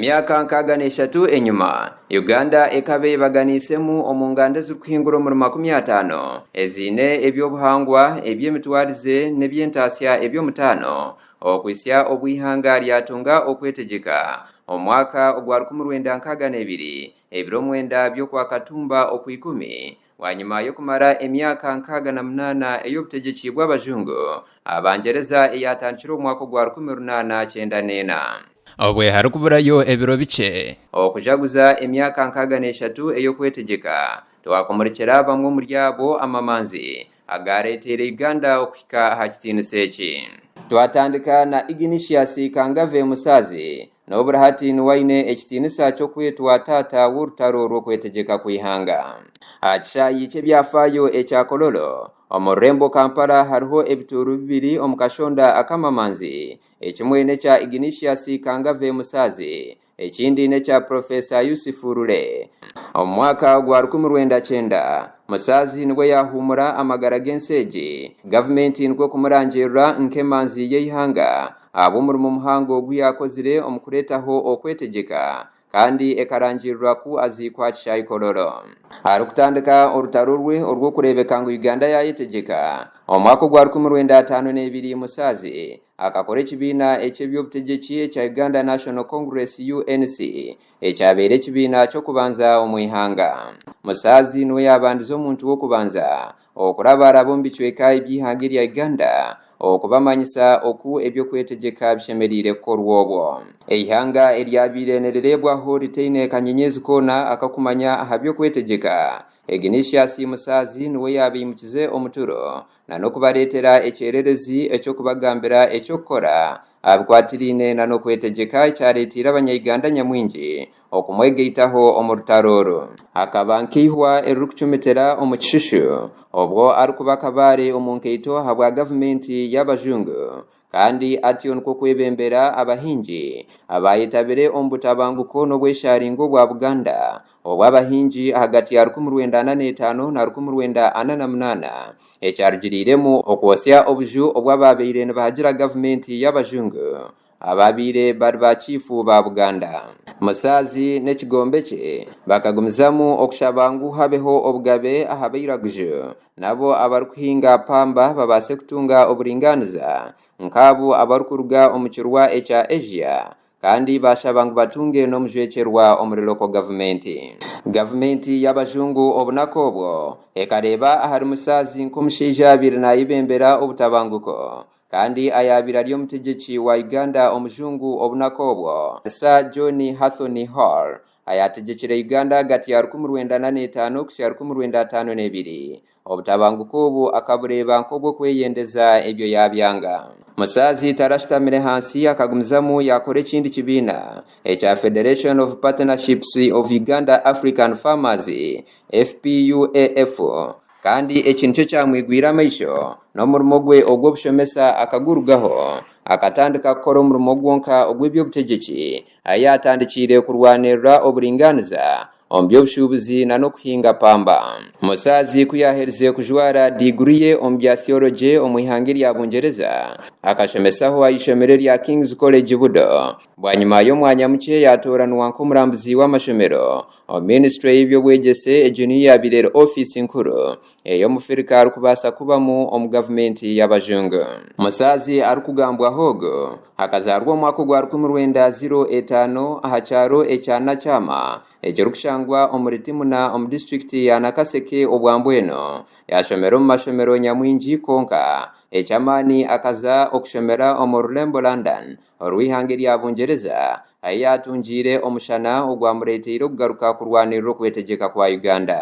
Emyaka 63 enyuma Uganda ekabe baganisemu omunganda z'ukuhingura mu 50 ezine ebyobuhangwa ebyemitwarize nebyentasya ebyomutano okwisya obwihanga lyatunga okwetegeka omwaka ogwa 1962 ebiro 9 by'okwa Katumba okwikumi wanyuma yo kumara emyaka 68 ey'obutegeki bw'abazungu abangereza eyatandikira omwaka ogwa 1894 obwe harukuburayo ebiro bice okujaguza emyaka 63 ey'okwetegeka twakomerekera bamwe muri abo amamanzi agaretere Uganda okuhika ha kitinisa eki twatandika na Ignatius Kangave Musazi n'oburahati nuwaine ekitinisa ky'okwetwa taata w'urutaro rw'okwetegeka kwihanga akishayi ky'ebyafayo ekyakololo omurembo Kampala hariho ebituru bibiri omukashonda akamamanzi ekimwe nekya Ignatius Kangave Musazi ekindi nekya Professor Yusuf Rule omwaka gwa 1990 Musazi nibwe yahumura amagara genseji government niko kumurangirira nkemanzi yeihanga abo muri muhango gwiyakozire omukuretaho okwetegeka kandi ekarangirwa ku azikwa kishayi kololo harukutandika orutaro rwe orwo kurebeka ngo Uganda yayitegeka omwaka gwa 1952 Musazi akakora ekibina eky'ebyobutegeki ekya Uganda National Congress UNC ekyabere ekibina ky'okubanza omwihanga Musazi niwe yabandiza omuntu w'okubanza okurabara bombi chweka ebyihanga lya Uganda okubamanyisa oku ebyokwetegeka bishemerire kukorwa obwo eihanga eryabire nererebwaho riteine kanyenyezi kona akakumanya ahabyokwetegeka Ignatius Musazi niwe yabimukize omuturo nanokubaretera ekyererezi ekyokubagambira ekyokora abikwatirine nanokwetegeka ekyaretira abanyayuganda nyamwingi okumwegeitaho omurtaroro akaba nkihwa erukucumitera omukishushu obwo arukubakabare omunkeito habwa government y'abazungu kandi atyo niko kwebembera abahinji abayitabire ombutabanguko n'obwesharingo bwa Buganda obw'abahinji hagati ya 1945 na 1948 ekyarugiriremu okwosya obuju obw'ababeire nibahagira government y'abazungu ababire bari bachifu ba Buganda Musazi n'ekigombe kye bakagumizamu okushabangu habeho obugabe ahabeiragujo nabo abarukuhinga pamba babase kutunga oburinganiza nkabo abarukuruga omukirwa ekya Asia kandi bashabangu batunge n'omujwekerwa omureloko government y'abazungu obunakobwo ekareba ahari Musazi nk'omushaija abiri nayibembera obutabanguko kandi ayabira ly'omutegeki wa Uganda omuzungu obunakobwo Sir John Hathoni Hall ayategekera Uganda gati ya 1905 kusya 1952 obutabanguko obu akabureba nk'obwo kweyendeza ebyo yabyanga Musazi tarashitamire hansi akagumizamu yakora ekindi kibina ekya Federation of Partnerships of Uganda African Farmers FPUAF kandi ekintu kyo kyamwigwira amaisho n'omurimo gwe ogwo bushomesa akagurugaho akatandika kukora omurimo gwonka ogw'ebyobutegeki ayatandikire kurwanirira oburinganiza omubyobushubuzi n'okuhinga pamba Musazi kuyahereze kujwara degree ye ombya theology omwihanga lya Bungereza akashomesaho ayishomero lya King's College Budo bwanyuma y'omwanya muke yatoranwa nk'omurambuzi w'amashomero ministry y'ebyobwegese ejunior birero office nkuru eyo mufirika arukubasa kubamu omu government y'abazungu Musazi arukugambwa hogo hakazarwa omwaka gwa 1905 ahacharo ekyana kyama ekirukushangwa omuritimuna omu district ya Nakaseke obwambweno yashomera mu mashomero nyamwingi konka ekyamani akaza okushomera omu Rulembo London orwihanga lya Bungereza ayatungire omushana ogwamureteire okugaruka kurwanirira okwetegeka kwa Uganda